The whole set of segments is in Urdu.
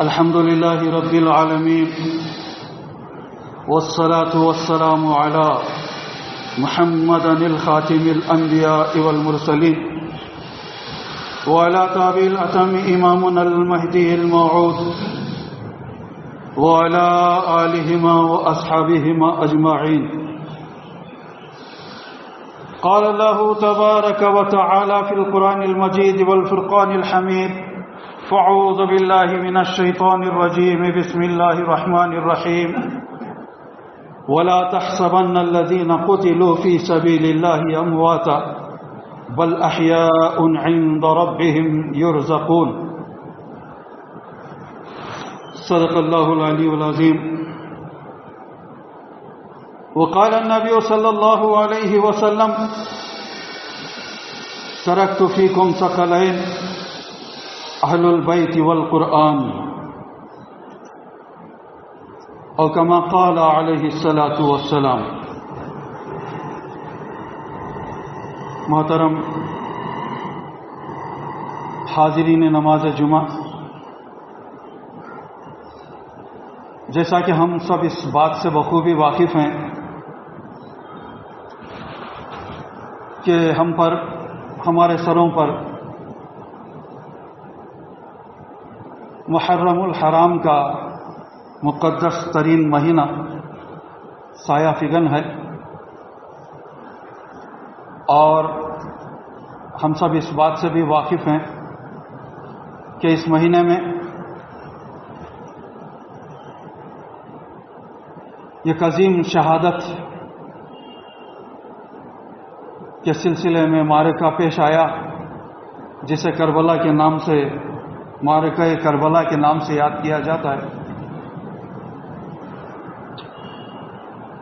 الحمد لله رب العالمين والصلاة والسلام على محمد الخاتم الأنبياء والمرسلين وعلى تابع الأتم إمامنا المهدي الموعود وعلى آلهما وأصحابهما أجمعين. قال الله تبارك وتعالى في القرآن المجيد والفرقان الحميد: فأعوذ بالله من الشيطان الرجيم. بسم الله الرحمن الرحيم. ولا تحسبن الذين قتلوا في سبيل الله أمواتا بل أحياء عند ربهم يرزقون. صدق الله العلي العظيم. وقال النبي صلى الله عليه وسلم: تركت فيكم ثقلين اہل البیت والقرآن، او کما قال علیہ الصلاۃ والسلام. محترم حاضرین نماز جمعہ، جیسا کہ ہم سب اس بات سے بخوبی واقف ہیں کہ ہم پر، ہمارے سروں پر محرم الحرام کا مقدس ترین مہینہ سایہ فگن ہے، اور ہم سب اس بات سے بھی واقف ہیں کہ اس مہینے میں ایک عظیم شہادت کے سلسلے میں معرکہ پیش آیا، جسے کربلا کے نام سے، معرکہ کربلا کے نام سے یاد کیا جاتا ہے.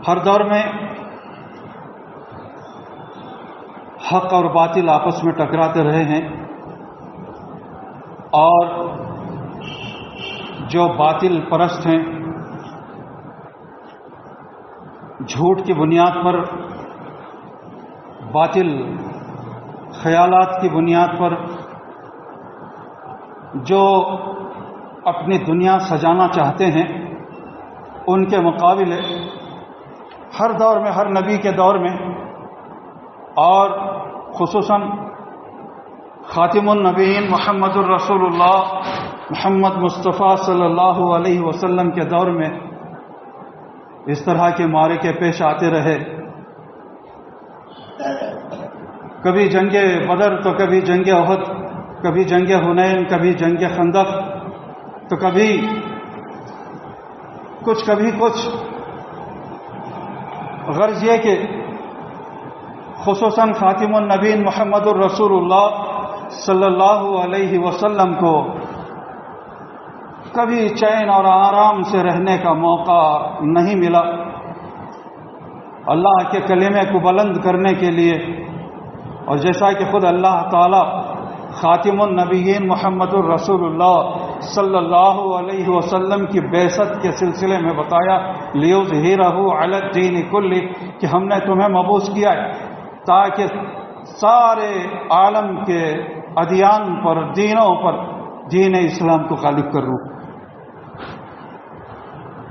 ہر دور میں حق اور باطل آپس میں ٹکراتے رہے ہیں، اور جو باطل پرست ہیں جھوٹ کی بنیاد پر، باطل خیالات کی بنیاد پر جو اپنی دنیا سجانا چاہتے ہیں، ان کے مقابلے ہر دور میں، ہر نبی کے دور میں، اور خصوصاً خاتم النبیین محمد الرسول اللہ محمد مصطفیٰ صلی اللہ علیہ وسلم کے دور میں اس طرح کے معرکے پیش آتے رہے. کبھی جنگ بدر تو کبھی جنگ احد، کبھی جنگ حنین، کبھی جنگ خندق، تو کبھی کچھ. غرض یہ کہ خصوصاً خاتم النبیین محمد الرسول اللہ صلی اللہ علیہ وسلم کو کبھی چین اور آرام سے رہنے کا موقع نہیں ملا. اللہ کے کلمے کو بلند کرنے کے لیے، اور جیسا کہ خود اللہ تعالی خاتم النبیین محمد الرسول اللہ صلی اللہ علیہ وسلم کی بعثت کے سلسلے میں بتایا: لیظہرہ علی الدین کلہ، کہ ہم نے تمہیں مبعوث کیا ہے تاکہ سارے عالم کے ادیان پر، دینوں پر دین اسلام کو غالب کر لوں.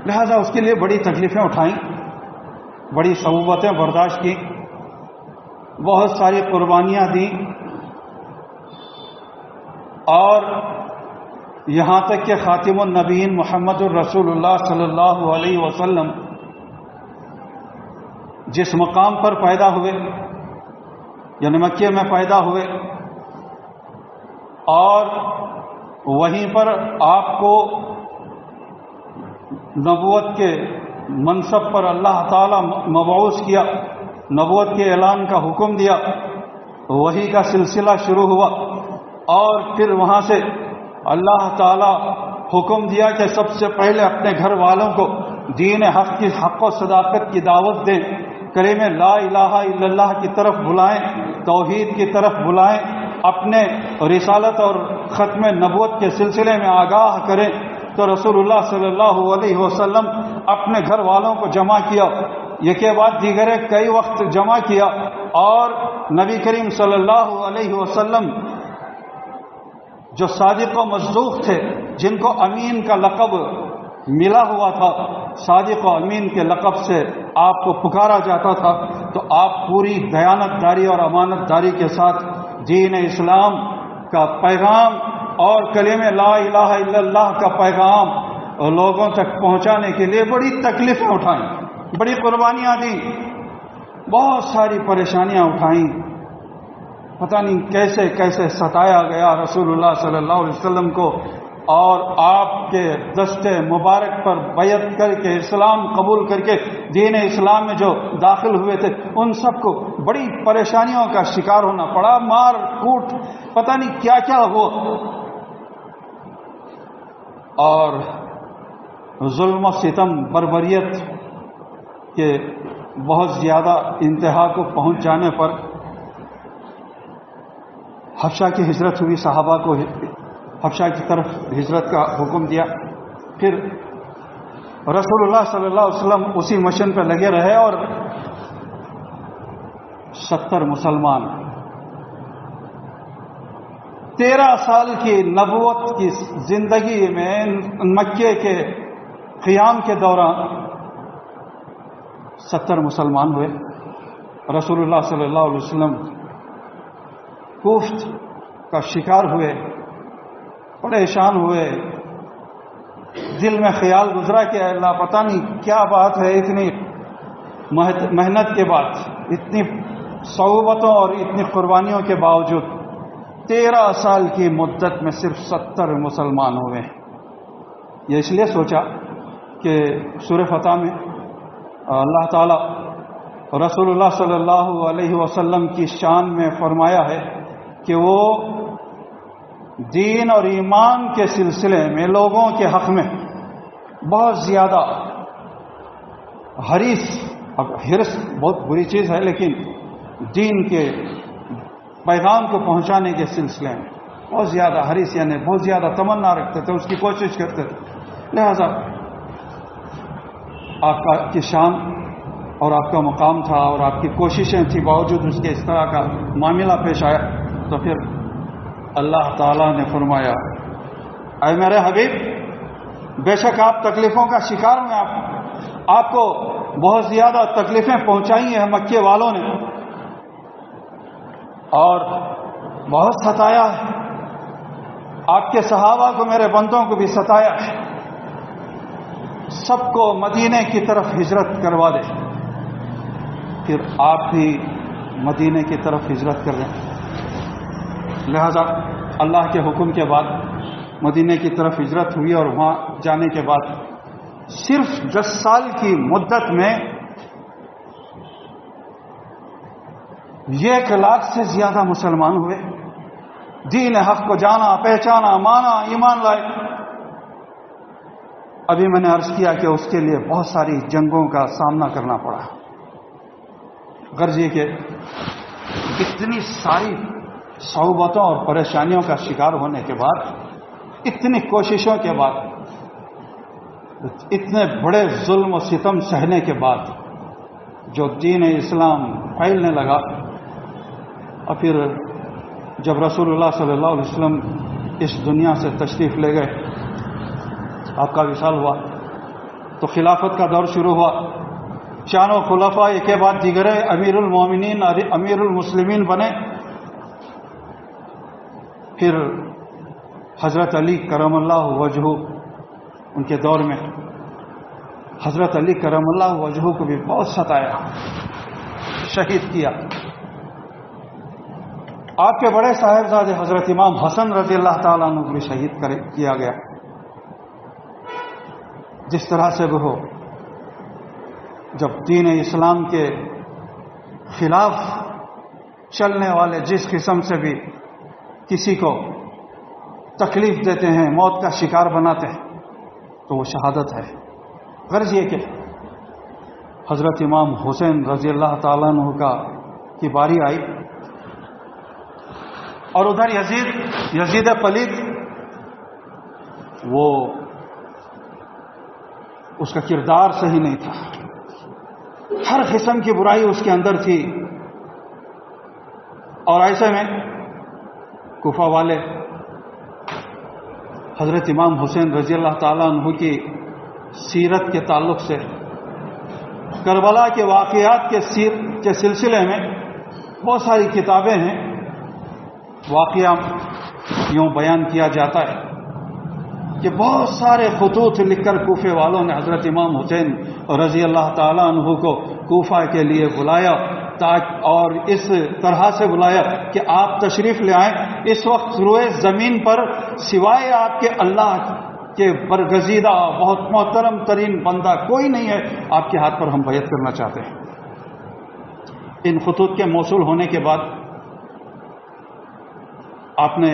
لہذا اس کے لیے بڑی تکلیفیں اٹھائیں، بڑی صعوبتیں برداشت کی، بہت ساری قربانیاں دیں، اور یہاں تک کہ خاتم النبیین محمد الرسول اللہ صلی اللہ علیہ وسلم جس مقام پر پیدا ہوئے، یعنی مکہ میں پیدا ہوئے، اور وہیں پر آپ کو نبوت کے منصب پر اللہ تعالی مبعوث کیا، نبوت کے اعلان کا حکم دیا، وحی کا سلسلہ شروع ہوا، اور پھر وہاں سے اللہ تعالی حکم دیا کہ سب سے پہلے اپنے گھر والوں کو دین حق کی، حق و صداقت کی دعوت دیں، کلمہ لا الہ الا اللہ کی طرف بلائیں، توحید کی طرف بلائیں، اپنے رسالت اور ختم نبوت کے سلسلے میں آگاہ کریں. تو رسول اللہ صلی اللہ علیہ وسلم اپنے گھر والوں کو جمع کیا، یہ کے بعد دیگرے کئی وقت جمع کیا، اور نبی کریم صلی اللہ علیہ وسلم جو صادق و مصدوق تھے جن کو امین کا لقب ملا ہوا تھا، صادق و امین کے لقب سے آپ کو پکارا جاتا تھا، تو آپ پوری دیانت داری اور امانت داری کے ساتھ دین اسلام کا پیغام اور کلمہ لا الہ الا اللہ کا پیغام لوگوں تک پہنچانے کے لیے بڑی تکلیفیں اٹھائیں، بڑی قربانیاں دیں، بہت ساری پریشانیاں اٹھائیں، پتہ نہیں کیسے کیسے ستایا گیا رسول اللہ صلی اللہ علیہ وسلم کو، اور آپ کے دست مبارک پر بیعت کر کے اسلام قبول کر کے دین اسلام میں جو داخل ہوئے تھے ان سب کو بڑی پریشانیوں کا شکار ہونا پڑا، مار کوٹ پتہ نہیں کیا کیا ہوا، اور ظلم و ستم بربریت کے بہت زیادہ انتہا کو پہنچ جانے پر حبشہ کی ہجرت ہوئی، صحابہ کو حبشہ کی طرف ہجرت کا حکم دیا۔ پھر رسول اللہ صلی اللہ علیہ وسلم اسی مشن پہ لگے رہے، اور 70 مسلمان 13 سال کی نبوت کی زندگی میں مکے کے قیام کے دوران 70 مسلمان ہوئے۔ رسول اللہ صلی اللہ علیہ وسلم کوفت کا شکار ہوئے، پریشان ہوئے، دل میں خیال گزرا کہ اللہ پتہ نہیں کیا بات ہے، اتنی محنت کے بعد، اتنی صعوبتوں اور اتنی قربانیوں کے باوجود 13 سال کی مدت میں صرف 70 مسلمان ہوئے۔ یہ اس لیے سوچا کہ سورہ فتح میں اللہ تعالی رسول اللہ صلی اللہ علیہ وسلم کی شان میں فرمایا ہے کہ وہ دین اور ایمان کے سلسلے میں لوگوں کے حق میں بہت زیادہ حریص، اب حرص بہت بری چیز ہے، لیکن دین کے پیغام کو پہنچانے کے سلسلے میں بہت زیادہ حریص، یعنی بہت زیادہ تمنا رکھتے تھے، اس کی کوشش کرتے تھے۔ لہذا آپ کی شان اور آپ کا مقام تھا اور آپ کی کوششیں تھیں، باوجود اس کے اس طرح کا معاملہ پیش آیا، تو پھر اللہ تعالیٰ نے فرمایا اے میرے حبیب، بے شک آپ تکلیفوں کا شکار ہوئے، آپ کو بہت زیادہ تکلیفیں پہنچائی ہیں مکے والوں نے، اور بہت ستایا ہے، آپ کے صحابہ کو، میرے بندوں کو بھی ستایا ہے، سب کو مدینے کی طرف ہجرت کروا دے۔ پھر آپ بھی مدینے کی طرف ہجرت کر دیں۔ لہذا اللہ کے حکم کے بعد مدینے کی طرف ہجرت ہوئی، اور وہاں جانے کے بعد صرف 10 سال کی مدت میں 1 لاکھ سے زیادہ مسلمان ہوئے، دین حق کو جانا، پہچانا، مانا، ایمان لائے۔ ابھی میں نے عرض کیا کہ اس کے لیے بہت ساری جنگوں کا سامنا کرنا پڑا، غرض یہ کہ اتنی ساری صعوبتوں اور پریشانیوں کا شکار ہونے کے بعد، اتنی کوششوں کے بعد، اتنے بڑے ظلم و ستم سہنے کے بعد جو دین اسلام پھیلنے لگا، اور پھر جب رسول اللہ صلی اللہ علیہ وسلم اس دنیا سے تشریف لے گئے، آپ کا وصال ہوا، تو خلافت کا دور شروع ہوا۔ چاروں خلفاء ایک کے بعد دیگر امیر المومنین، امیر المسلمین بنے۔ پھر حضرت علی کرم اللہ وجہہ، ان کے دور میں حضرت علی کرم اللہ وجہہ کو بھی بہت ستایا، شہید کیا۔ آپ کے بڑے صاحبزادے حضرت امام حسن رضی اللہ تعالیٰ عنہ کو بھی شہید کیا گیا۔ جس طرح سے بھی ہو، جب دین اسلام کے خلاف چلنے والے جس قسم سے بھی کسی کو تکلیف دیتے ہیں، موت کا شکار بناتے ہیں، تو وہ شہادت ہے۔ غرض یہ کہ حضرت امام حسین رضی اللہ تعالیٰ عنہ کی باری آئی، اور ادھر یزید پلید، وہ اس کا کردار صحیح نہیں تھا، ہر قسم کی برائی اس کے اندر تھی، اور ایسے میں کوفہ والے حضرت امام حسین رضی اللہ تعالیٰ عنہ کی سیرت کے تعلق سے کربلا کے واقعات کے سلسلے میں بہت ساری کتابیں ہیں. واقعہ یوں بیان کیا جاتا ہے کہ بہت سارے خطوط لکھ کر کوفے والوں نے حضرت امام حسین رضی اللہ تعالیٰ عنہ کو کوفہ کے لیے بلایا اور اس طرح سے بلایا کہ آپ تشریف لے آئیں. اس وقت روئے زمین پر سوائے آپ کے اللہ کے برگزیدہ بہت محترم ترین بندہ کوئی نہیں ہے، آپ کے ہاتھ پر ہم بیعت کرنا چاہتے ہیں. ان خطوط کے موصول ہونے کے بعد آپ نے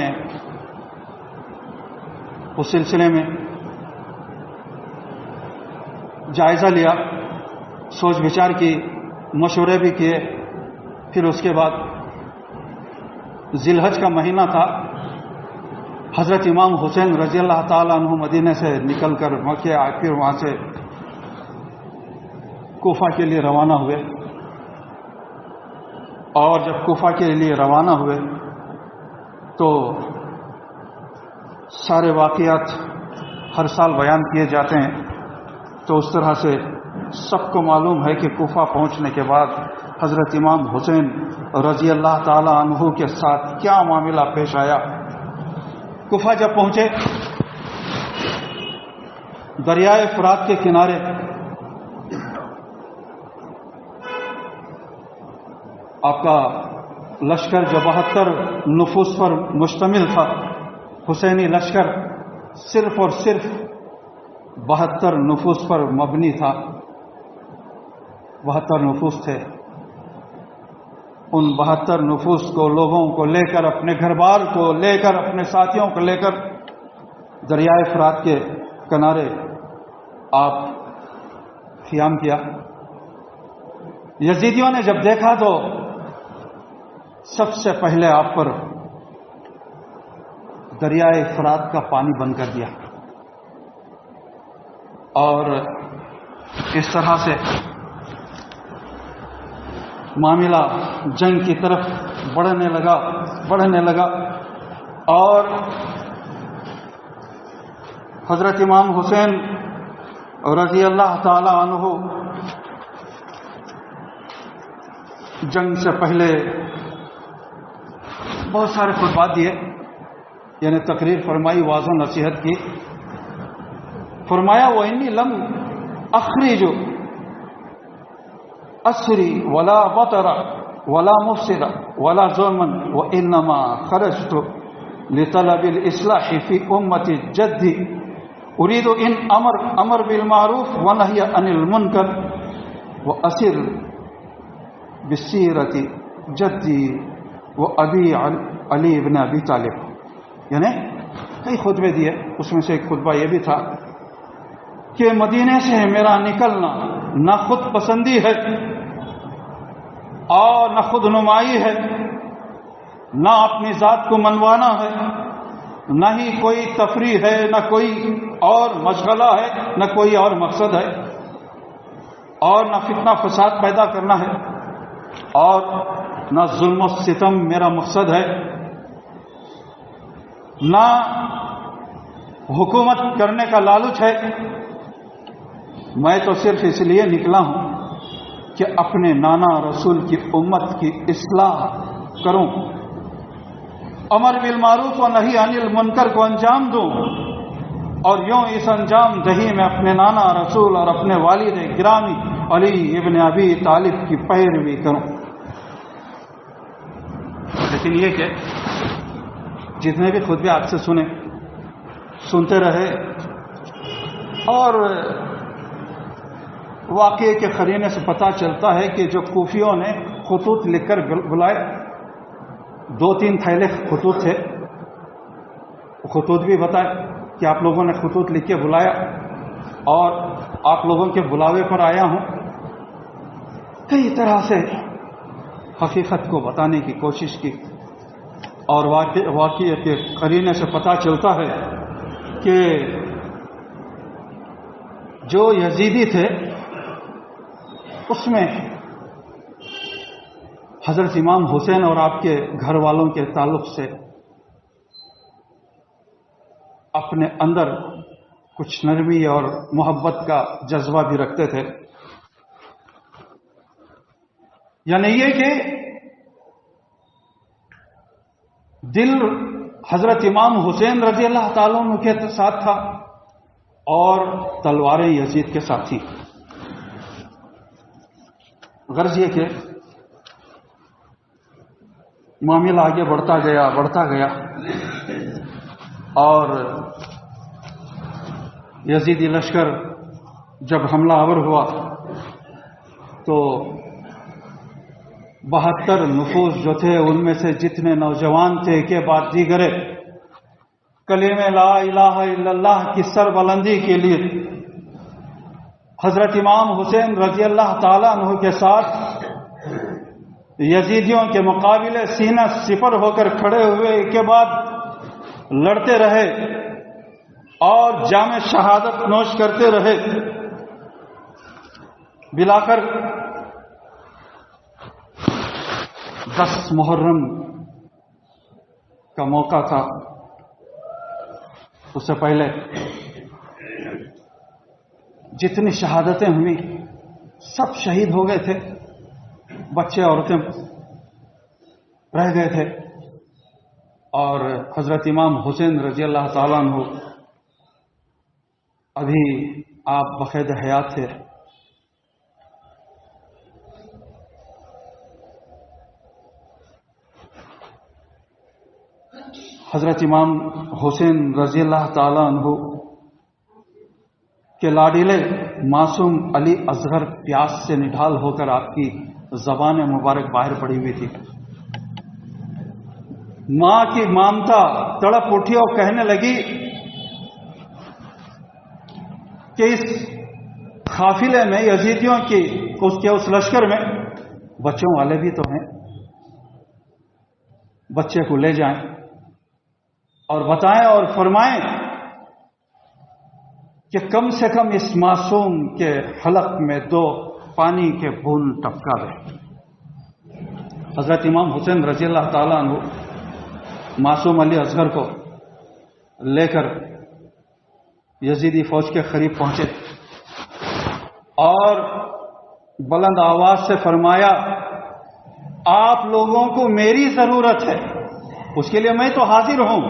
اس سلسلے میں جائزہ لیا، سوچ بچار کی، مشورے بھی کیے. پھر اس کے بعد ذی الحج کا مہینہ تھا. حضرت امام حسین رضی اللہ تعالیٰ عنہ مدینے سے نکل کر مکے آئے، پھر وہاں سے کوفہ کے لیے روانہ ہوئے. اور جب کوفہ کے لیے روانہ ہوئے تو سارے واقعات ہر سال بیان کیے جاتے ہیں. تو اس طرح سے سب کو معلوم ہے کہ کوفہ پہنچنے کے بعد حضرت امام حسین رضی اللہ تعالی عنہ کے ساتھ کیا معاملہ پیش آیا. کوفہ جب پہنچے، دریائے فرات کے کنارے آپ کا لشکر جو 72 نفوس پر مشتمل تھا، حسینی لشکر صرف اور صرف 72 نفوس پر مبنی تھا. 72 نفوس تھے. ان 72 نفوس کو، لوگوں کو لے کر، اپنے گھر بار کو لے کر، اپنے ساتھیوں کو لے کر دریائے فرات کے کنارے آپ قیام کیا. یزیدیوں نے جب دیکھا تو سب سے پہلے آپ پر دریائے فرات کا پانی بند کر دیا، اور اس طرح سے معاملہ جنگ کی طرف بڑھنے لگا. اور حضرت امام حسین رضی اللہ تعالی عنہ جنگ سے پہلے بہت سارے خطبات دیے، یعنی تقریر فرمائی، واعظ و نصیحت کی. فرمایا وَإِنِّي لَمْ أَخْرِجُ أَسْرِي وَلَا بَطَرَ وَلَا مُفْسِدَ وَلَا ظُلْمًا وَإِنَّمَا خَرَجْتُ لِطَلَبِ الْإِصْلَاحِ فِي أُمَّةِ جَدِّي أُرِيدُ إِنْ أَمْرَ بِالْمَعْرُوفِ وَنَهْيَ عَنِ الْمُنكَرِ وَأَسِرْ بِسِيرَةِ جَدِّي وَأَبِي علی ابن ابی طالب. یعنی کئی خطبے دیے. اس میں سے ایک خطبہ یہ بھی تھا کہ مدینے سے میرا نکلنا نہ خود پسندی ہے اور نہ خود نمائی ہے، نہ اپنی ذات کو منوانا ہے، نہ ہی کوئی تفریح ہے، نہ کوئی اور مشغلہ ہے، نہ کوئی اور مقصد ہے، اور نہ فتنہ فساد پیدا کرنا ہے، اور نہ ظلم و ستم میرا مقصد ہے، نہ حکومت کرنے کا لالچ ہے. میں تو صرف اس لیے نکلا ہوں کہ اپنے نانا رسول کی امت کی اصلاح کروں، امر بالمعروف و نہی عن المنکر کو انجام دوں، اور یوں اس انجام دہی میں اپنے نانا رسول اور اپنے والد گرامی علی ابن ابی طالب کی پیروی کروں. لیکن یہ کہ جتنے بھی خطبے آپ سے سنتے رہے، اور واقعے کے قرینے سے پتہ چلتا ہے کہ جو کوفیوں نے خطوط لکھ کر بلائے، 2-3 تھیلے خطوط تھے. خطوط بھی بتائے کہ آپ لوگوں نے خطوط لکھ کے بلایا اور آپ لوگوں کے بلاوے پر آیا ہوں. کئی طرح سے حقیقت کو بتانے کی کوشش کی، اور واقعے کے قرینے سے پتہ چلتا ہے کہ جو یزیدی تھے اس میں حضرت امام حسین اور آپ کے گھر والوں کے تعلق سے اپنے اندر کچھ نرمی اور محبت کا جذبہ بھی رکھتے تھے. یعنی یہ کہ دل حضرت امام حسین رضی اللہ تعالیٰ عنہ کے ساتھ تھا اور تلواریں یزید کے ساتھ تھیں. غرض یہ کہ معاملہ آگے بڑھتا گیا اور یزیدی لشکر جب حملہ آور ہوا تو 72 نفوس جو تھے ان میں سے جتنے نوجوان تھے کہ بعد دیگرے کلمہ لا الہ الا اللہ کی سر بلندی کے لیے حضرت امام حسین رضی اللہ تعالیٰ عنہ کے ساتھ یزیدیوں کے مقابلے سینہ سپر ہو کر کھڑے ہوئے کے بعد لڑتے رہے اور جام شہادت نوش کرتے رہے. بلاخر 10 محرم کا موقع تھا. اس سے پہلے جتنی شہادتیں ہوئی سب شہید ہو گئے تھے، بچے عورتیں رہ گئے تھے، اور حضرت امام حسین رضی اللہ تعالیٰ عنہ ابھی آپ بقید حیات تھے. حضرت امام حسین رضی اللہ تعالیٰ عنہ کے لاڈلے معصوم علی اصغر پیاس سے نڈھال ہو کر آپ کی زبان مبارک باہر پڑی ہوئی تھی. ماں کی مامتا تڑپ اٹھی اور کہنے لگی کہ اس قافلے میں یزیدیوں کی اس لشکر میں بچوں والے بھی تو ہیں، بچے کو لے جائیں اور بتائیں اور فرمائیں کہ کم سے کم اس معصوم کے حلق میں 2 پانی کے بوند ٹپکا دیں. حضرت امام حسین رضی اللہ تعالیٰ عنہ معصوم علی اصغر کو لے کر یزیدی فوج کے قریب پہنچے اور بلند آواز سے فرمایا، آپ لوگوں کو میری ضرورت ہے، اس کے لیے میں تو حاضر ہوں.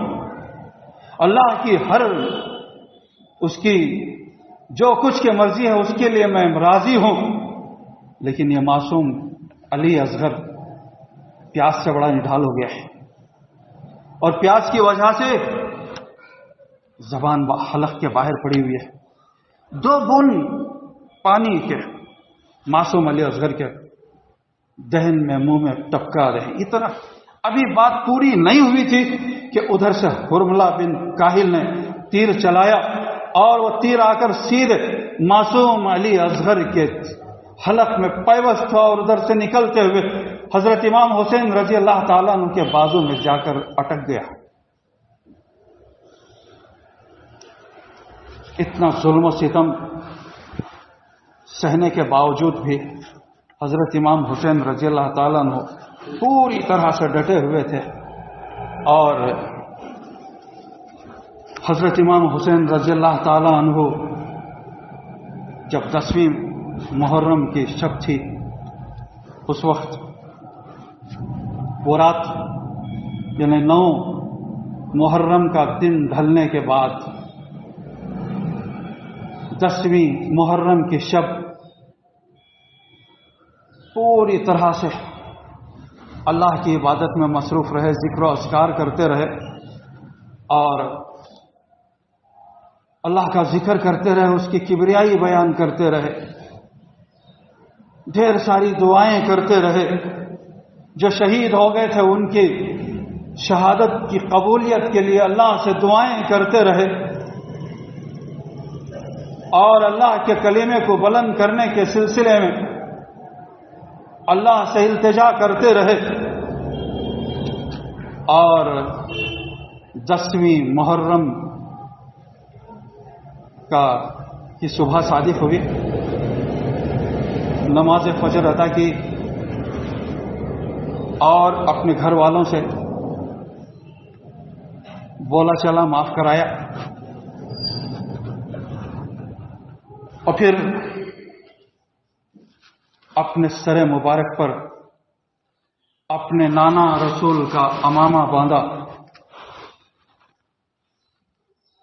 اللہ کی ہر اس کی جو کچھ کی مرضی ہے اس کے لیے میں راضی ہوں، لیکن یہ معصوم علی اصغر پیاس سے بڑا نڈھال ہو گیا ہے اور پیاس کی وجہ سے زبان حلق کے باہر پڑی ہوئی ہے. 2 بوند پانی کے معصوم علی اصغر کے دہن میں منہ میں ٹپکا رہے. اتنا ابھی بات پوری نہیں ہوئی تھی کہ ادھر سے حرملہ بن کاہل نے تیر چلایا اور وہ تیر آ کر سیدھے معصوم علی اصغر کے حلق میں پیوست ہوا اور ادھر سے نکلتے ہوئے حضرت امام حسین رضی اللہ تعالیٰ عنہ کے بازو میں جا کر اٹک گیا. اتنا ظلم و ستم سہنے کے باوجود بھی حضرت امام حسین رضی اللہ تعالیٰ عنہ پوری طرح سے ڈٹے ہوئے تھے اور حضرت امام حسین رضی اللہ تعالیٰ عنہ جب 10ویں محرم کی شب تھی اس وقت وہ رات یعنی 9 محرم کا دن ڈھلنے کے بعد 10ویں محرم کی شب پوری طرح سے اللہ کی عبادت میں مصروف رہے، ذکر و اذکار کرتے رہے اور اللہ کا ذکر کرتے رہے، اس کی کبریائی بیان کرتے رہے، ڈھیر ساری دعائیں کرتے رہے. جو شہید ہو گئے تھے ان کی شہادت کی قبولیت کے لیے اللہ سے دعائیں کرتے رہے اور اللہ کے کلمے کو بلند کرنے کے سلسلے میں اللہ سے التجا کرتے رہے. اور 10ویں محرم کی صبح صادق ہوئی، نماز فجر ادا کی اور اپنے گھر والوں سے بولا چلا معاف کرایا اور پھر اپنے سر مبارک پر اپنے نانا رسول کا امامہ باندھا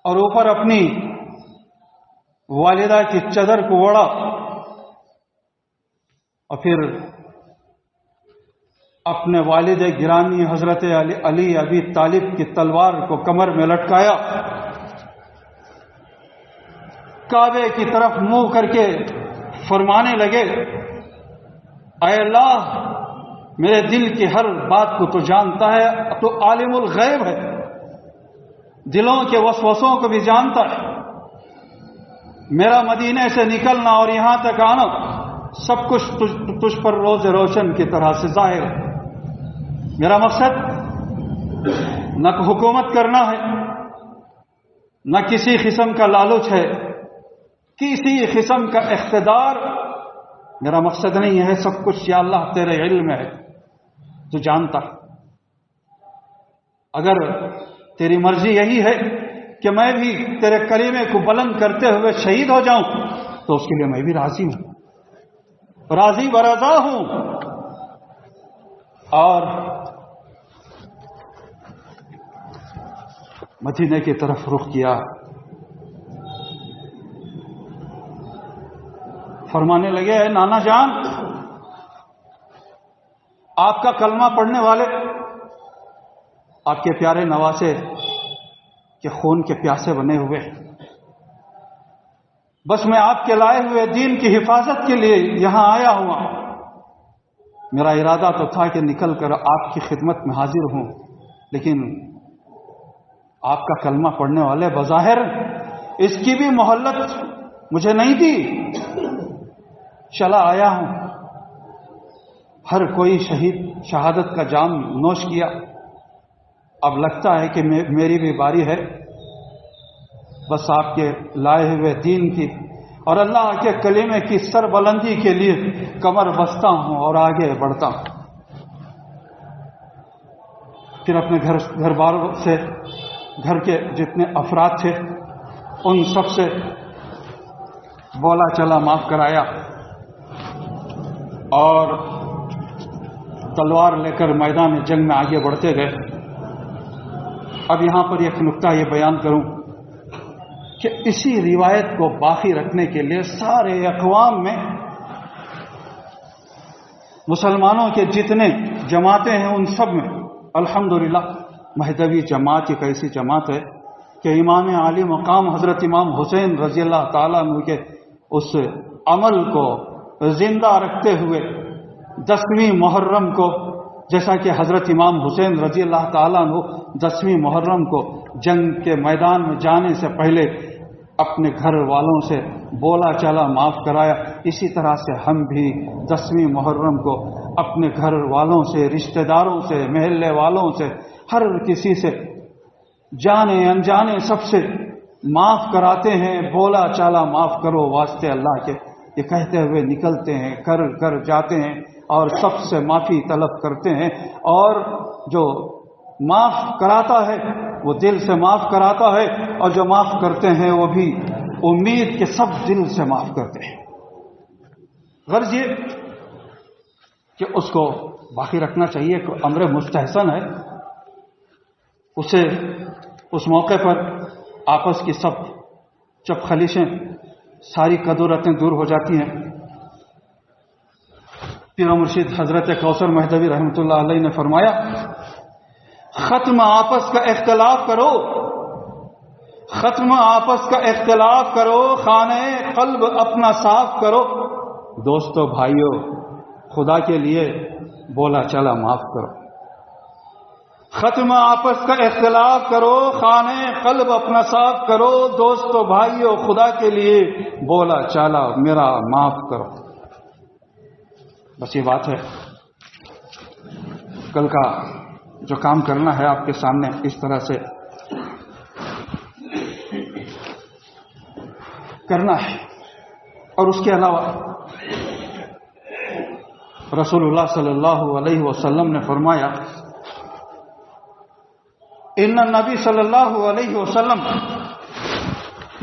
اور اوپر اپنی والدہ کی چادر کو اوڑھا اور پھر اپنے والد گرامی حضرت علی ابی طالب کی تلوار کو کمر میں لٹکایا، کعبے کی طرف منہ کر کے فرمانے لگے، اے اللہ، میرے دل کی ہر بات کو تو جانتا ہے، تو عالم الغیب ہے، دلوں کے وسوسوں کو بھی جانتا ہے، میرا مدینے سے نکلنا اور یہاں تک آنا سب کچھ تجھ پر روز روشن کی طرح سے ظاہر ہے۔ میرا مقصد نہ حکومت کرنا ہے، نہ کسی قسم کا لالچ ہے، کسی قسم کا اقتدار میرا مقصد نہیں ہے، سب کچھ یا اللہ تیرے علم میں ہے، تو جانتا ہے۔ اگر تیری مرضی یہی ہے کہ میں بھی تیرے کلمے کو بلند کرتے ہوئے شہید ہو جاؤں تو اس کے لیے میں بھی راضی ہوں، راضی برضا ہوں۔ اور مدینے کی طرف رخ کیا، فرمانے لگے، اے نانا جان، آپ کا کلمہ پڑھنے والے آپ کے پیارے نواسے کے خون کے پیاسے بنے ہوئے، بس میں آپ کے لائے ہوئے دین کی حفاظت کے لیے یہاں آیا ہوا، میرا ارادہ تو تھا کہ نکل کر آپ کی خدمت میں حاضر ہوں، لیکن آپ کا کلمہ پڑھنے والے بظاہر اس کی بھی مہلت مجھے نہیں دی، چلا آیا ہوں۔ ہر کوئی شہادت کا جام نوش کیا، اب لگتا ہے کہ میری بھی باری ہے، بس آپ کے لائے ہوئے دین کی اور اللہ کے کلمے کی سر بلندی کے لیے کمر بستہ ہوں اور آگے بڑھتا ہوں۔ پھر اپنے گھر والوں سے، گھر کے جتنے افراد تھے ان سب سے بولا چلا معاف کرایا اور تلوار لے کر میدان جنگ میں آگے بڑھتے گئے۔ اب یہاں پر ایک نکتہ یہ بیان کروں کہ اسی روایت کو باقی رکھنے کے لیے سارے اقوام میں مسلمانوں کے جتنے جماعتیں ہیں ان سب میں الحمدللہ مہدوی جماعت ایک ایسی جماعت ہے کہ امام عالی مقام حضرت امام حسین رضی اللہ تعالیٰ عنہ کے اس عمل کو زندہ رکھتے ہوئے 10ویں محرم کو، جیسا کہ حضرت امام حسین رضی اللہ تعالیٰ عنہ 10ویں محرم کو جنگ کے میدان میں جانے سے پہلے اپنے گھر والوں سے بولا چلا معاف کرایا، اسی طرح سے ہم بھی 10ویں محرم کو اپنے گھر والوں سے، رشتہ داروں سے، محلے والوں سے، ہر کسی سے جانے انجانے سب سے معاف کراتے ہیں، بولا چالا معاف کرو واسطے اللہ کے، یہ کہتے ہوئے نکلتے ہیں، کر جاتے ہیں اور سب سے معافی طلب کرتے ہیں، اور جو معاف کراتا ہے وہ دل سے معاف کراتا ہے، اور جو معاف کرتے ہیں وہ بھی امید کے سب دل سے معاف کرتے ہیں۔ غرض یہ کہ اس کو باقی رکھنا چاہیے کہ امر مستحسن ہے، اسے اس موقع پر آپس کی سب چپ خلیشیں، ساری کدورتیں دور ہو جاتی ہیں۔ پیر مرشد حضرت کوثر مہدوی رحمۃ اللہ علیہ نے فرمایا، ختم آپس کا اختلاف کرو، ختم آپس کا اختلاف کرو، خانہ قلب اپنا صاف کرو، دوستو بھائیو خدا کے لیے بولا چلا معاف کرو، ختم آپس کا اختلاف کرو، خانہ قلب اپنا صاف کرو، دوستو بھائیو خدا کے لیے بولا چالا میرا معاف کرو۔ بس یہ بات ہے، کل کا جو کام کرنا ہے آپ کے سامنے اس طرح سے کرنا ہے، اور اس کے علاوہ رسول اللہ صلی اللہ علیہ وسلم نے فرمایا، ان النبی صلی اللہ علیہ وسلم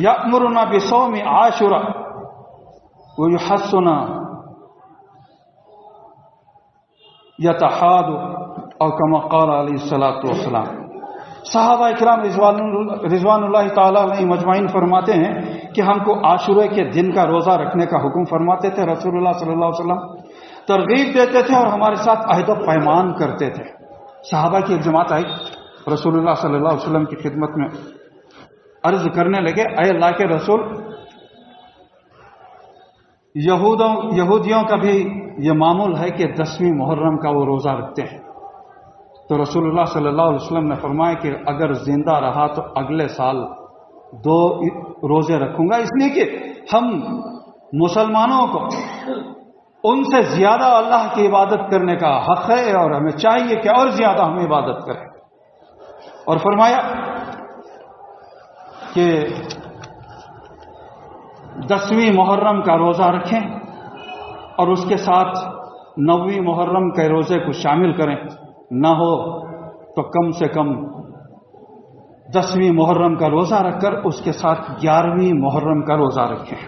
یأمرنا بصوم عاشوراء وَيُحَسُّنَ يَتَحَادُ اور کما قال علیہ الصلوۃ والسلام۔ صحابہ اکرام رضوان اللہ تعالیٰ علیہ مجمعین فرماتے ہیں کہ ہم کو عاشورے کے دن کا روزہ رکھنے کا حکم فرماتے تھے رسول اللہ صلی اللہ علیہ وسلم، ترغیب دیتے تھے اور ہمارے ساتھ عہد و پیمان کرتے تھے۔ صحابہ کی ایک جماعت آئی رسول اللہ صلی اللہ علیہ وسلم کی خدمت میں، عرض کرنے لگے اے اللہ کے رسول، یہودیوں کا بھی یہ معمول ہے کہ 10ویں محرم کا وہ روزہ رکھتے ہیں۔ تو رسول اللہ صلی اللہ علیہ وسلم نے فرمایا کہ اگر زندہ رہا تو اگلے سال 2 روزے رکھوں گا، اس لیے کہ ہم مسلمانوں کو ان سے زیادہ اللہ کی عبادت کرنے کا حق ہے اور ہمیں چاہیے کہ اور زیادہ ہم عبادت کریں۔ اور فرمایا کہ 10ویں محرم کا روزہ رکھیں اور اس کے ساتھ 9ویں محرم کے روزے کو شامل کریں، نہ ہو تو کم سے کم 10ویں محرم کا روزہ رکھ کر اس کے ساتھ 11ویں محرم کا روزہ رکھیں۔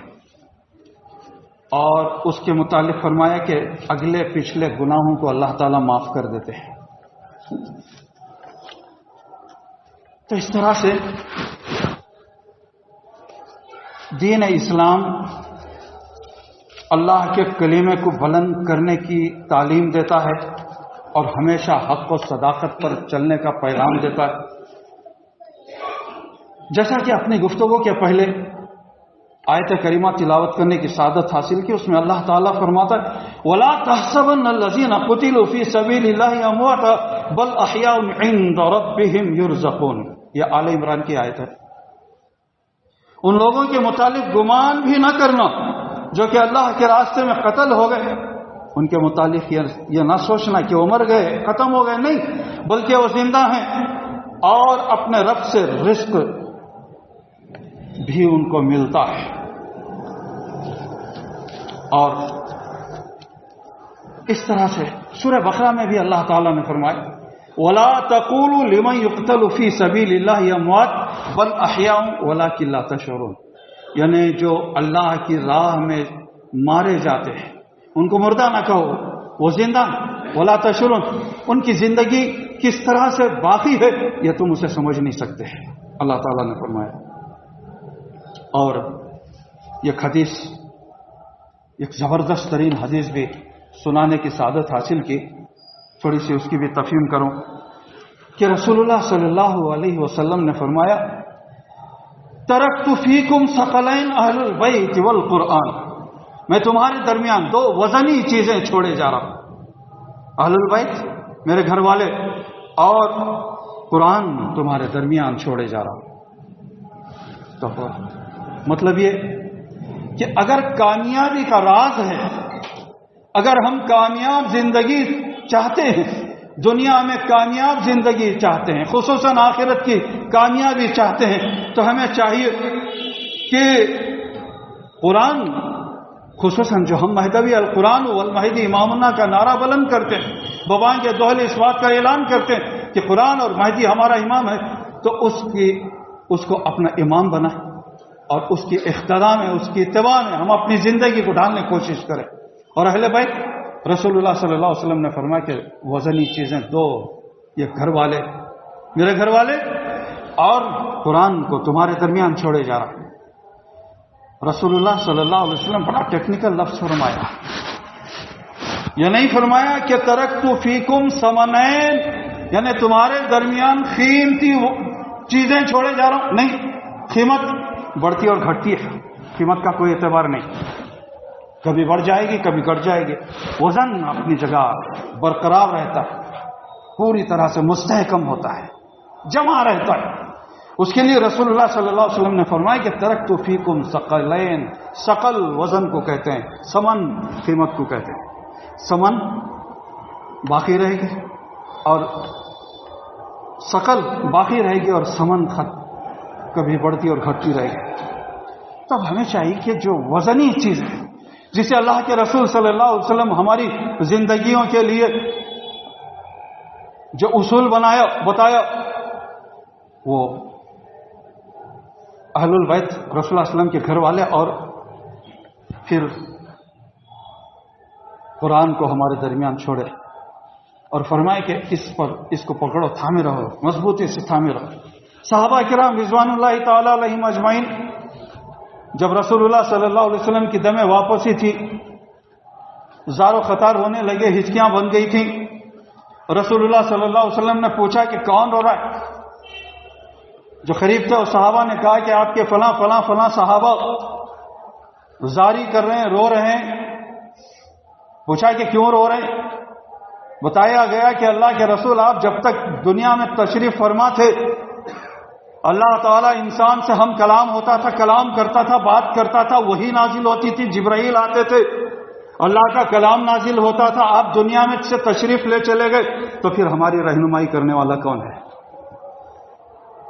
اور اس کے متعلق فرمایا کہ اگلے پچھلے گناہوں کو اللہ تعالیٰ معاف کر دیتے ہیں۔ تو اس طرح سے دین اسلام اللہ کے کلمے کو بلند کرنے کی تعلیم دیتا ہے اور ہمیشہ حق و صداقت پر چلنے کا پیغام دیتا ہے۔ جیسا کہ اپنی گفتگو کے پہلے آیت کریمہ تلاوت کرنے کی سعادت حاصل کی، اس میں اللہ تعالیٰ فرماتا ہے وَلَا تَحْسَبَنَّ الَّذِينَ قُتِلُوا فِي سَبِيلِ اللَّهِ أَمْوَاتًا بَلْ أَحْيَاءٌ عِندَ رَبِّهِمْ يُرْزَقُونَ۔ یہ آل عمران کی آیت ہے۔ ان لوگوں کے متعلق گمان بھی نہ کرنا جو کہ اللہ کے راستے میں قتل ہو گئے، ان کے متعلق یہ نہ سوچنا کہ وہ مر گئے، ختم ہو گئے، نہیں، بلکہ وہ زندہ ہیں اور اپنے رب سے رزق بھی ان کو ملتا ہے۔ اور اس طرح سے سورہ بقرہ میں بھی اللہ تعالیٰ نے فرمایا وَلَا تَقُولُوا لِمَنْ يُقْتَلُ فِي سَبِيلِ اللَّهِ أَمْوَاتٌ بَلْ أَحْيَاءٌ وَلَٰكِن لَّا تَشْعُرُونَ، یعنی جو اللہ کی راہ میں مارے جاتے ہیں ان کو مردہ نہ کہو، وہ زندہ وَلَا تَشْعُرُونَ، ان کی زندگی کس طرح سے باقی ہے یہ تم اسے سمجھ نہیں سکتے، اللہ تعالیٰ نے فرمایا۔ اور یہ حدیث، ایک زبردست ترین حدیث بھی سنانے کی سعادت حاصل کی، تھوڑی سی اس کی بھی تفہیم کروں کہ رسول اللہ صلی اللہ علیہ وسلم نے فرمایا ترکت فیکم ثقلین اہل البیت والقرآن، میں تمہارے درمیان 2 وزنی چیزیں چھوڑے جا رہا ہوں، اہل البیت میرے گھر والے اور قرآن تمہارے درمیان چھوڑے جا رہا ہوں۔ تو مطلب یہ کہ اگر کامیابی کا راز ہے، اگر ہم کامیاب زندگی چاہتے ہیں، دنیا میں کامیاب زندگی چاہتے ہیں، خصوصاً آخرت کی کامیابی چاہتے ہیں، تو ہمیں چاہیے کہ قرآن، خصوصاً جو ہم مہدوی القرآن والمہدی امامنا کا نعرہ بلند کرتے ہیں، بابائیں کے دوہل اس بات کا اعلان کرتے ہیں کہ قرآن اور مہدی ہمارا امام ہے، تو اس کو اپنا امام بنائیں اور اس کی اقتداء میں، اس کی اتباع میں ہم اپنی زندگی کو ڈالنے کی کوشش کریں۔ اور اہل بیت رسول اللہ صلی اللہ علیہ وسلم نے فرمایا کہ وزنی چیزیں 2، یہ گھر والے، میرے گھر والے اور قرآن کو تمہارے درمیان چھوڑے جا رہا۔ رسول اللہ صلی اللہ علیہ وسلم بڑا ٹیکنیکل لفظ فرمایا، یہ نہیں فرمایا کہ ترکت فیکم ثمنین، یعنی تمہارے درمیان قیمتی چیزیں چھوڑے جا رہا ہوں، نہیں، قیمت بڑھتی اور گھٹتی ہے، قیمت کا کوئی اعتبار نہیں، کبھی بڑھ جائے گی کبھی گھٹ جائے گی، وزن اپنی جگہ برقرار رہتا ہے، پوری طرح سے مستحکم ہوتا ہے، جمع رہتا ہے۔ اس کے لیے رسول اللہ صلی اللہ علیہ وسلم نے فرمایا کہ ترکت فیکم ثقلین، ثقل وزن کو کہتے ہیں، ثمن قیمت کو کہتے ہیں، ثمن باقی رہے گی اور ثقل باقی رہے گی اور ثمن کبھی بڑھتی اور گھٹتی رہے گی۔ تب ہمیں چاہیے کہ جو وزنی چیز ہے، جسے اللہ کے رسول صلی اللہ علیہ وسلم ہماری زندگیوں کے لیے جو اصول بتایا، وہ اہل البیت رسول اللہ علیہ وسلم کے گھر والے اور پھر قرآن کو ہمارے درمیان چھوڑے اور فرمائے کہ اس کو پکڑو، تھامے رہو، مضبوطی سے تھامے رہو۔ صحابہ کرام رضوان اللہ تعالی علیہم اجمعین جب رسول اللہ صلی اللہ علیہ وسلم کی دم واپسی تھی، زار و خطار ہونے لگے، ہچکیاں بن گئی تھیں، رسول اللہ صلی اللہ علیہ وسلم نے پوچھا کہ کون رو رہا ہے؟ جو قریب تھے اس صحابہ نے کہا کہ آپ کے فلاں فلاں فلاں صحابہ زاری کر رہے ہیں، رو رہے ہیں۔ پوچھا کہ کیوں رو رہے ہیں؟ بتایا گیا کہ اللہ کے رسول آپ جب تک دنیا میں تشریف فرما تھے، اللہ تعالیٰ انسان سے ہم کلام ہوتا تھا، کلام کرتا تھا، بات کرتا تھا، وہی نازل ہوتی تھی، جبرائیل آتے تھے، اللہ کا کلام نازل ہوتا تھا، آپ دنیا میں سے تشریف لے چلے گئے، تو پھر ہماری رہنمائی کرنے والا کون ہے؟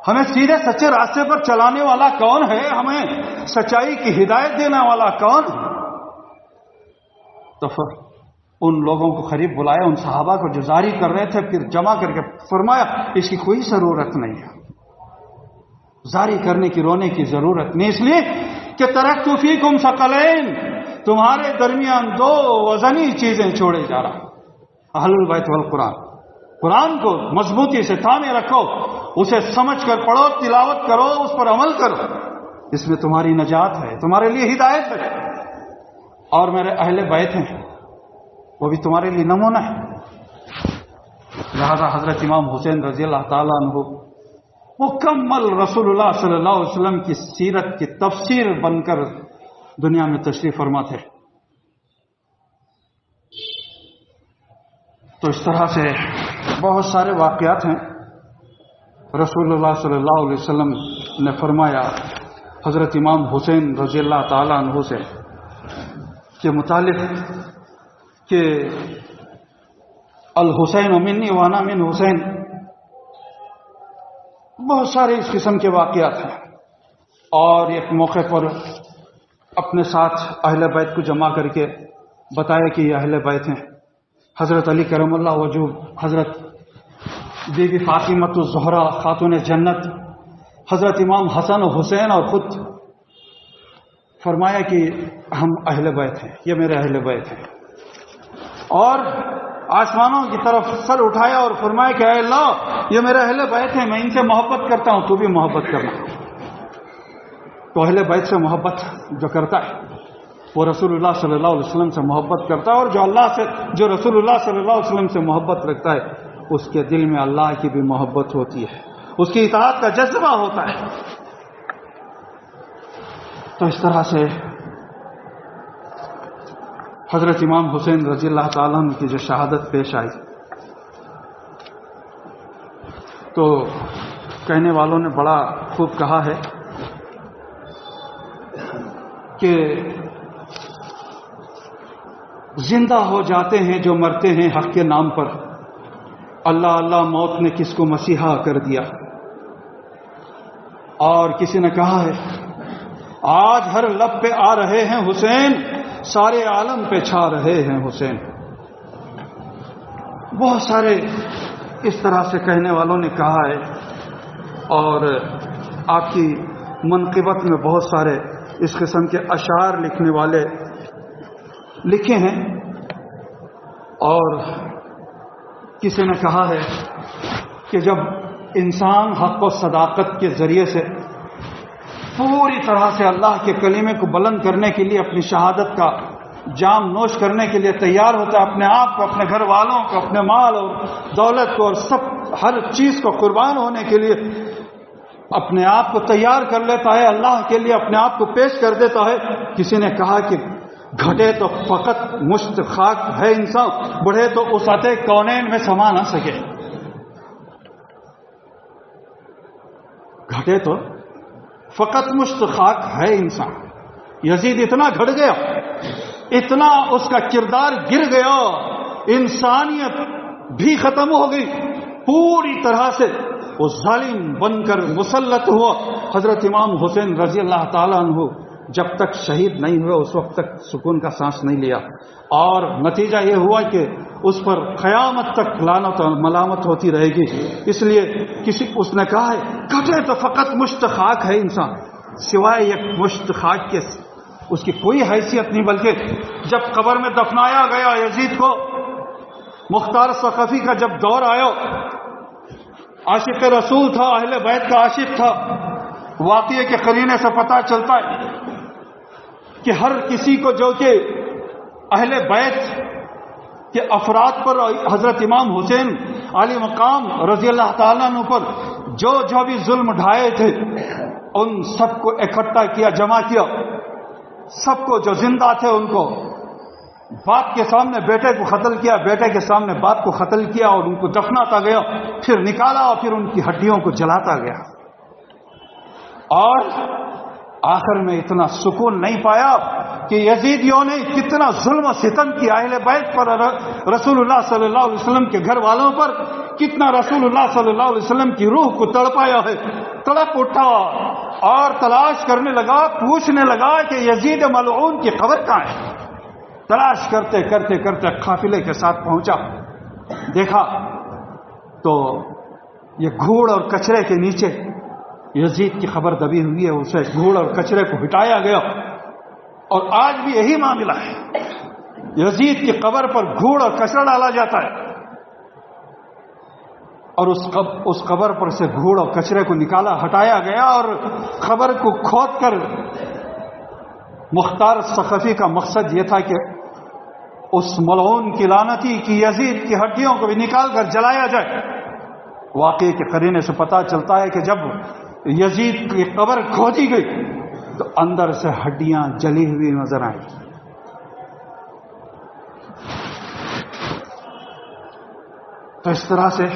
ہمیں سیدھے سچے راستے پر چلانے والا کون ہے؟ ہمیں سچائی کی ہدایت دینے والا کون ہے؟ تو ان لوگوں کو قریب بلایا، ان صحابہ کو جو جاری کر رہے تھے، پھر جمع کر کے فرمایا اس کی کوئی ضرورت نہیں ہے، جاری کرنے کی، رونے کی ضرورت نہیں، اس لیے کہ ترکت فیکم ثقلین، تمہارے درمیان دو وزنی چیزیں چھوڑے جا رہا، اہل البیت والقرآن، قرآن کو مضبوطی سے تھامے رکھو، اسے سمجھ کر پڑھو، تلاوت کرو، اس پر عمل کرو، اس میں تمہاری نجات ہے، تمہارے لیے ہدایت ہے، اور میرے اہل بیت ہیں وہ بھی تمہارے لیے نمونہ ہے۔ لہذا حضرت امام حسین رضی اللہ تعالیٰ عنہ مکمل رسول اللہ صلی اللہ علیہ وسلم کی سیرت کی تفسیر بن کر دنیا میں تشریف فرما تھے۔ تو اس طرح سے بہت سارے واقعات ہیں۔ رسول اللہ صلی اللہ علیہ وسلم نے فرمایا حضرت امام حسین رضی اللہ تعالیٰ عنہ سے کے متعلق کہ الحسین منی وانا من حسین، بہت سارے اس قسم کے واقعات ہیں۔ اور ایک موقع پر اپنے ساتھ اہل بیت کو جمع کر کے بتایا کہ یہ اہل بیت ہیں، حضرت علی کرم اللہ وجہ، حضرت بی بی فاطمۃ الزہرا خاتون جنت، حضرت امام حسن و حسین، اور خود فرمایا کہ ہم اہل بیت ہیں، یہ میرے اہل بیت ہیں، اور آسمانوں کی طرف سر اٹھایا اور فرمایا کہ اے اللہ یہ میرے اہل بیت ہیں، میں ان سے محبت کرتا ہوں، تو بھی محبت کرنا۔ تو اہل بیت سے محبت جو کرتا ہے وہ رسول اللہ صلی اللہ علیہ وسلم سے محبت کرتا ہے، اور جو رسول اللہ صلی اللہ علیہ وسلم سے محبت رکھتا ہے اس کے دل میں اللہ کی بھی محبت ہوتی ہے، اس کی اطاعت کا جذبہ ہوتا ہے۔ تو اس طرح سے حضرت امام حسین رضی اللہ تعالیٰ عنہ کی جو شہادت پیش آئی، تو کہنے والوں نے بڑا خوب کہا ہے کہ زندہ ہو جاتے ہیں جو مرتے ہیں حق کے نام پر، اللہ اللہ موت نے کس کو مسیحا کر دیا۔ اور کسی نے کہا ہے آج ہر لب پہ آ رہے ہیں حسین، سارے عالم پہ چھا رہے ہیں حسین۔ بہت سارے اس طرح سے کہنے والوں نے کہا ہے، اور آپ کی منقبت میں بہت سارے اس قسم کے اشعار لکھنے والے لکھے ہیں۔ اور کسی نے کہا ہے کہ جب انسان حق و صداقت کے ذریعے سے پوری طرح سے اللہ کے کلمے کو بلند کرنے کے لیے اپنی شہادت کا جام نوش کرنے کے لیے تیار ہوتا ہے، اپنے آپ کو، اپنے گھر والوں کو، اپنے مال اور دولت کو اور ہر چیز کو قربان ہونے کے لیے اپنے آپ کو تیار کر لیتا ہے، اللہ کے لیے اپنے آپ کو پیش کر دیتا ہے۔ کسی نے کہا کہ گھٹے تو فقط مشت خاک ہے انسان، بڑھے تو وسعت کونین میں سما نہ سکے۔ گھٹے تو فقط مشت خاک ہے انسان۔ یزید اتنا گھٹ گیا، اتنا اس کا کردار گر گیا، انسانیت بھی ختم ہو گئی، پوری طرح سے وہ ظالم بن کر مسلط ہوا۔ حضرت امام حسین رضی اللہ تعالیٰ عنہ جب تک شہید نہیں ہوئے اس وقت تک سکون کا سانس نہیں لیا، اور نتیجہ یہ ہوا کہ اس پر قیامت تک لعنت اور ملامت ہوتی رہے گی۔ اس لیے اس نے کہا ہے گھٹے تو فقط مشت خاک ہے انسان، سوائے ایک مشت خاک کے اس کی کوئی حیثیت نہیں، بلکہ جب قبر میں دفنایا گیا یزید کو، مختار ثقفی کا جب دور آیا، عاشق رسول تھا، اہل بیت کا عاشق تھا، واقعے کے قرینے سے پتہ چلتا ہے کہ ہر کسی کو جو کہ اہل بیت کے افراد پر حضرت امام حسین علی مقام رضی اللہ تعالیٰ عنہ پر جو بھی ظلم ڈھائے تھے، ان سب کو اکٹھا کیا، جمع کیا، سب کو جو زندہ تھے ان کو باپ کے سامنے بیٹے کو قتل کیا، بیٹے کے سامنے باپ کو قتل کیا، اور ان کو دفناتا گیا، پھر نکالا اور پھر ان کی ہڈیوں کو جلاتا گیا، اور آخر میں اتنا سکون نہیں پایا کہ یزیدیوں نے کتنا ظلم و ستم کیا اہل بیت پر، رسول اللہ صلی اللہ علیہ وسلم کے گھر والوں پر، کتنا رسول اللہ صلی اللہ علیہ وسلم کی روح کو تڑپایا ہے، تڑپ اٹھا اور تلاش کرنے لگا، پوچھنے لگا کہ یزید ملعون کی قبر کہاں ہے؟ تلاش کرتے کرتے کرتے قافلے کے ساتھ پہنچا، دیکھا تو یہ گھوڑ اور کچرے کے نیچے یزید کی خبر دبی ہوئی ہے، اسے گھوڑ اور کچرے کو ہٹایا گیا، اور آج بھی یہی معاملہ ہے، یزید کی قبر پر گھوڑ اور کچرا ڈالا جاتا ہے، اور اس قبر پر سے گھوڑ اور کچرے کو نکالا، ہٹایا گیا، اور قبر کو کھود کر مختار ثقفی کا مقصد یہ تھا کہ اس ملعون کی لعنتی کی یزید کی ہڈیوں کو بھی نکال کر جلایا جائے۔ واقعے کے قرینے سے پتہ چلتا ہے کہ جب یزید کی قبر کھودی گئی تو اندر سے ہڈیاں جلی ہوئی نظر آئیں۔ تو اس طرح سے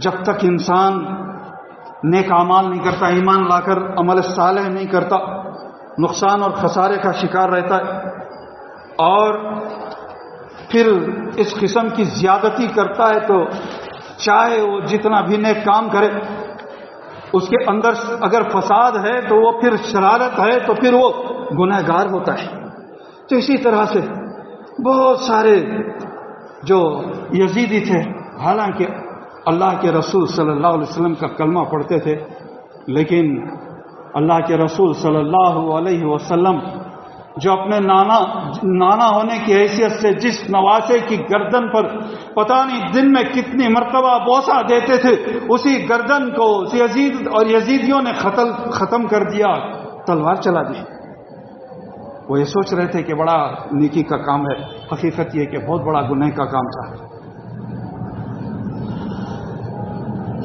جب تک انسان نیک اعمال نہیں کرتا، ایمان لا کر عمل صالح نہیں کرتا، نقصان اور خسارے کا شکار رہتا ہے، اور پھر اس قسم کی زیادتی کرتا ہے، تو چاہے وہ جتنا بھی نیک کام کرے، اس کے اندر اگر فساد ہے تو وہ پھر شرارت ہے تو پھر وہ گنہگار ہوتا ہے۔ تو اسی طرح سے بہت سارے جو یزیدی تھے، حالانکہ اللہ کے رسول صلی اللہ علیہ وسلم کا کلمہ پڑھتے تھے، لیکن اللہ کے رسول صلی اللہ علیہ وسلم جو اپنے نانا ہونے کی حیثیت سے جس نواسے کی گردن پر پتہ نہیں دن میں کتنی مرتبہ بوسہ دیتے تھے، اسی گردن کو یزید اور یزیدیوں نے ختم کر دیا، تلوار چلا دی۔ وہ یہ سوچ رہے تھے کہ بڑا نیکی کا کام ہے، حقیقت یہ کہ بہت بڑا گناہ کا کام تھا۔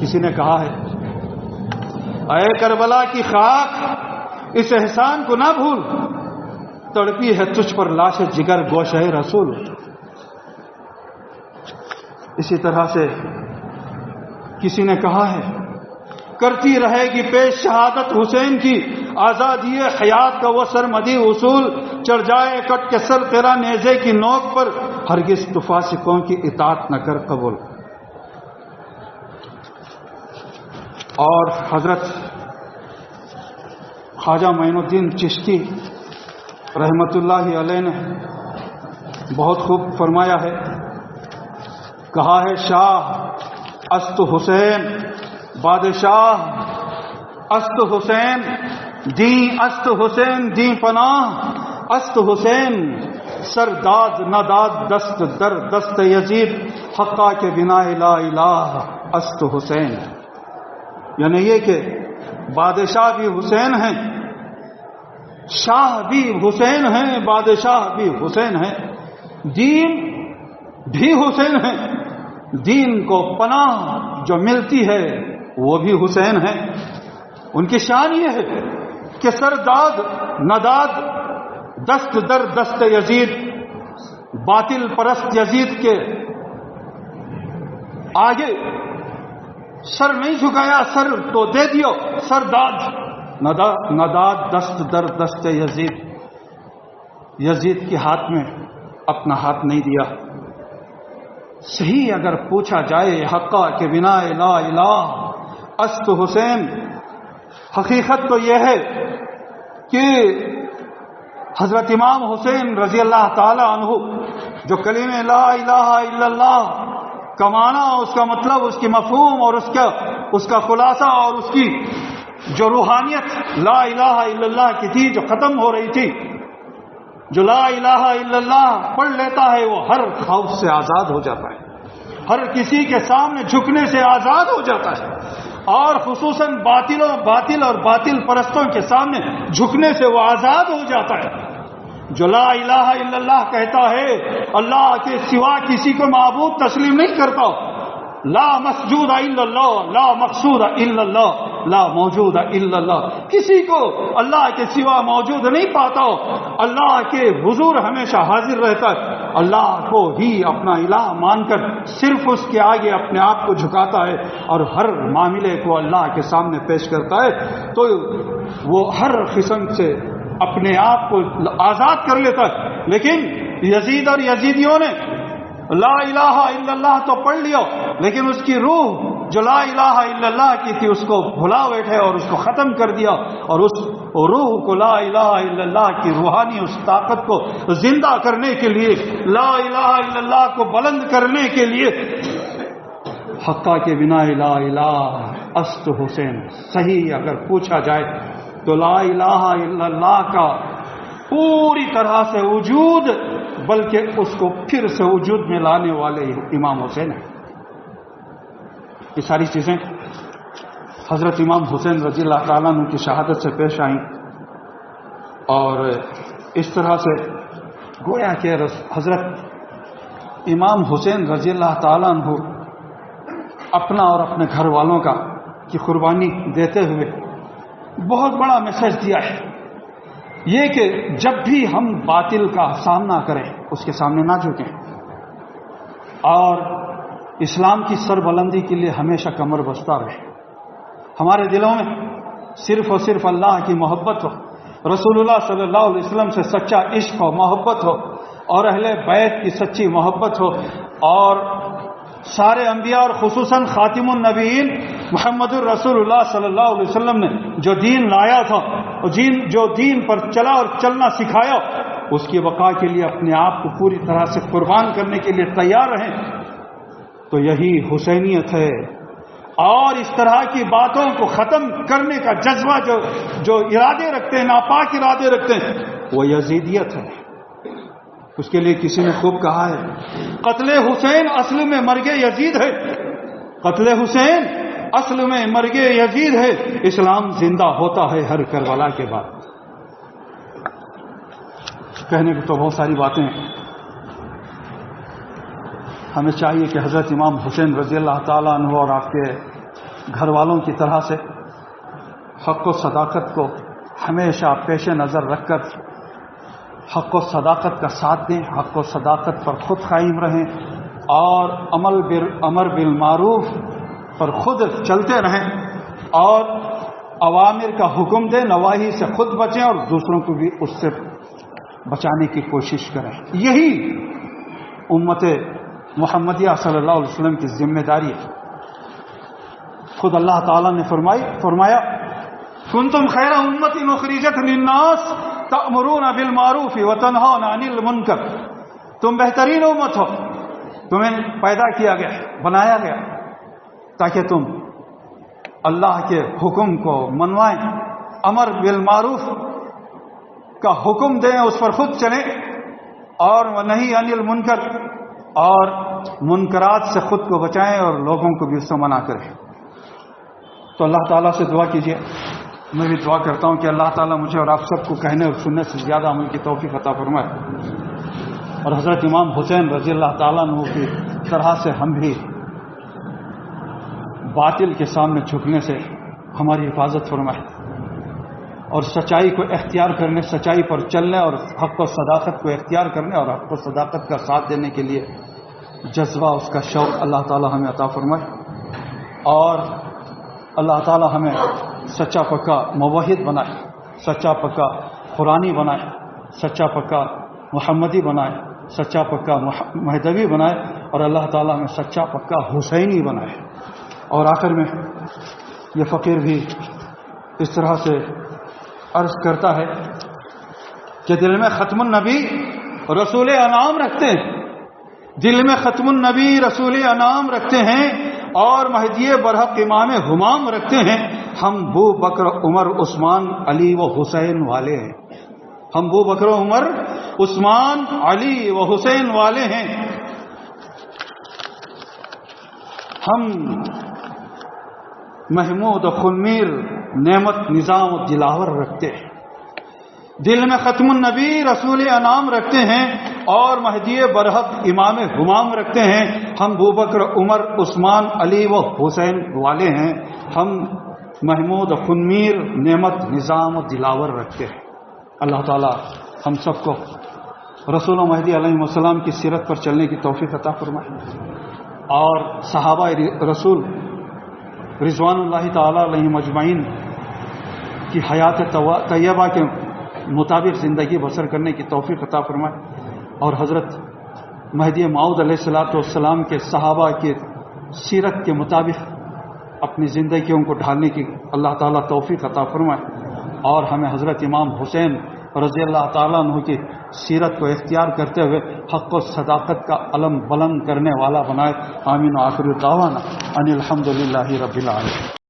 کسی نے کہا ہے، اے کربلا کی خاک، اس احسان کو نہ بھول، تڑپی ہے تجھ پر لاش جگر گوشہ رسول۔ اسی طرح سے کسی نے کہا ہے، کرتی رہے گی پیش شہادت حسین کی، آزادی حیات کا وہ سرمدی اصول، چڑھ جائے کٹ کے سر تیرا نیزے کی نوک پر، ہرگز تو فاسقوں کی اطاعت نہ کر قبول۔ اور حضرت خواجہ معین الدین چشتی رحمت اللہ علیہ نے بہت خوب فرمایا ہے، کہا ہے، شاہ است حسین، بادشاہ است حسین، دین است حسین، دین پناہ است حسین، سرداد نداد دست در دست یزید، حقا کے بنا لا الہ است حسین۔ یعنی یہ کہ بادشاہ بھی حسین ہیں، شاہ بھی حسین ہیں، بادشاہ بھی حسین ہیں، دین بھی حسین ہیں، دین کو پناہ جو ملتی ہے وہ بھی حسین ہیں۔ ان کی شان یہ ہے کہ سرداد نداد دست در دست یزید، باطل پرست یزید کے آگے سر نہیں جھکایا، سر تو دے دیو، سرداد نداد دست در دست یزید، یزید کے ہاتھ میں اپنا ہاتھ نہیں دیا۔ صحیح اگر پوچھا جائے حقا کے بنا لا الہ است حسین، حقیقت تو یہ ہے کہ حضرت امام حسین رضی اللہ تعالی عنہ جو کلمہ لا الہ الا اللہ کا معنی، اس کا مطلب، اس کی مفہوم اور اس کا خلاصہ اور اس کی جو روحانیت لا الہ الا اللہ کی تھی جو ختم ہو رہی تھی. جو لا الہ الا اللہ پڑھ لیتا ہے وہ ہر خوف سے آزاد ہو جاتا ہے, ہر کسی کے سامنے جھکنے سے آزاد ہو جاتا ہے, اور خصوصاً باطل اور باطل پرستوں کے سامنے جھکنے سے وہ آزاد ہو جاتا ہے. جو لا الہ الا اللہ کہتا ہے, اللہ کے سوا کسی کو معبود تسلیم نہیں کرتا, لا مسجود الا اللہ, لا مقصود الا اللہ, لا موجود الا اللہ, کسی کو اللہ کے سوا موجود نہیں پاتا, اللہ کے حضور ہمیشہ حاضر رہتا ہے, اللہ کو ہی اپنا الہ مان کر صرف اس کے آگے اپنے آپ کو جھکاتا ہے اور ہر معاملے کو اللہ کے سامنے پیش کرتا ہے, تو وہ ہر قسم سے اپنے آپ کو آزاد کر لیتا ہے. لیکن یزید اور یزیدیوں نے لا الہ الا اللہ تو پڑھ لیا, لیکن اس کی روح جو لا الہ الا اللہ کی تھی اس کو بھلا بیٹھے اور اس کو ختم کر دیا, اور اس روح کو لا الہ الا اللہ کی روحانی اس طاقت کو زندہ کرنے کے لیے, لا الہ الا اللہ کو بلند کرنے کے لیے حقہ کے بنا لا الہ است حسین. صحیح اگر پوچھا جائے تو لا الہ الا اللہ کا پوری طرح سے وجود, بلکہ اس کو پھر سے وجود میں لانے والے امام حسین ہیں. یہ ساری چیزیں حضرت امام حسین رضی اللہ تعالیٰ عنہ کی شہادت سے پیش آئیں, اور اس طرح سے گویا کہ حضرت امام حسین رضی اللہ تعالیٰ عنہ اپنا اور اپنے گھر والوں کی قربانی دیتے ہوئے بہت بڑا میسج دیا ہے, یہ کہ جب بھی ہم باطل کا سامنا کریں اس کے سامنے نہ جھکیں, اور اسلام کی سربلندی کے لیے ہمیشہ کمر بستہ رہے. ہمارے دلوں میں صرف اور صرف اللہ کی محبت ہو, رسول اللہ صلی اللہ علیہ وسلم سے سچا عشق و محبت ہو, اور اہل بیت کی سچی محبت ہو, اور سارے انبیاء اور خصوصاً خاتم النبیین محمد الرسول اللہ صلی اللہ علیہ وسلم نے جو دین لایا تھا, جو دین پر چلا اور چلنا سکھایا, اس کی بقا کے لیے اپنے آپ کو پوری طرح سے قربان کرنے کے لیے تیار رہیں. تو یہی حسینیت ہے, اور اس طرح کی باتوں کو ختم کرنے کا جذبہ جو ارادے رکھتے ہیں, ناپاک ارادے رکھتے ہیں, وہ یزیدیت ہے. اس کے لیے کسی نے خوب کہا ہے, قتل حسین اصل میں مرگ یزید ہے, قتل حسین اصل میں مرگ یزید ہے, اسلام زندہ ہوتا ہے ہر کربلا کے بعد. کہنے کو تو بہت ساری باتیں ہیں, ہمیں چاہیے کہ حضرت امام حسین رضی اللہ تعالیٰ عنہ اور آپ کے گھر والوں کی طرح سے حق و صداقت کو ہمیشہ پیش نظر رکھ کر حق و صداقت کا ساتھ دیں, حق و صداقت پر خود قائم رہیں, اور امر بالمعروف پر خود چلتے رہیں, اور اوامر کا حکم دیں, نواہی سے خود بچیں اور دوسروں کو بھی اس سے بچانے کی کوشش کریں. یہی امت محمدیہ صلی اللہ علیہ وسلم کی ذمہ داری ہے. خود اللہ تعالیٰ نے فرمایا کنتم خیر امت اخرجت للناس تأمرون بالمعروف وتنہون عن المنکر, تم بہترین امت ہو, تمہیں پیدا کیا گیا, بنایا گیا تاکہ تم اللہ کے حکم کو منوائیں, امر بالمعروف کا حکم دیں, اس پر خود چلیں, اور نہی عن المنکر, اور منکرات سے خود کو بچائیں اور لوگوں کو بھی اس سے منع کریں. تو اللہ تعالیٰ سے دعا کیجیے, میں بھی دعا کرتا ہوں کہ اللہ تعالیٰ مجھے اور آپ سب کو کہنے اور سننے سے زیادہ عمل کی توفیق عطا فرمائے, اور حضرت امام حسین رضی اللہ تعالیٰ عنہ کی طرح سے ہم بھی باطل کے سامنے جھکنے سے ہماری حفاظت فرمائے, اور سچائی کو اختیار کرنے, سچائی پر چلنے, اور حق و صداقت کو اختیار کرنے اور حق و صداقت کا ساتھ دینے کے لیے جذبہ, اس کا شوق اللہ تعالیٰ ہمیں عطا فرمائے, اور اللہ تعالیٰ ہمیں سچا پکا موحد بنائے, سچا پکا قرآنی بنائے, سچا پکا محمدی بنائے, سچا پکا مہدوی بنائے, اور اللہ تعالیٰ ہمیں سچا پکا حسینی بنائے. اور آخر میں یہ فقیر بھی اس طرح سے عرض کرتا ہے کہ دل میں ختم النبی رسول انعام رکھتے ہیں, دل میں ختم النبی رسول انعام رکھتے ہیں, اور مہدی برحق امام ہمام رکھتے ہیں, ہم ابو بکر عمر عثمان علی و حسین والے ہیں. ہم ابو بکر عمر عثمان علی و حسین والے ہیں. ہم محمود و خنمیر نعمت نظام و دلاور رکھتے ہیں. دل میں ختم النبی رسول انعام رکھتے ہیں اور مہدی برحق امام ہمام رکھتے ہیں. ہم ابو بکر عمر عثمان علی و حسین والے ہیں. ہم محمود و خنمیر نعمت نظام و دلاور رکھتے ہیں. اللہ تعالی ہم سب کو رسول و مہدی علیہ السلام کی سیرت پر چلنے کی توفیق عطا فرمائے اور صحابہ رسول رضوان اللہ تعالی علیہم اجمعین کی حیات طیبہ کے مطابق زندگی بسر کرنے کی توفیق عطا فرمائے اور حضرت مہدی موعود علیہ السلام کے صحابہ کی سیرت کے مطابق اپنی زندگیوں کو ڈھالنے کی اللہ تعالیٰ توفیق عطا فرمائے اور ہمیں حضرت امام حسین رضی اللہ تعالیٰ عنہ کی سیرت کو اختیار کرتے ہوئے حق و صداقت کا علم بلند کرنے والا بنائے. آمین. و آخر دعوانا ان الحمد للہ رب العالمین.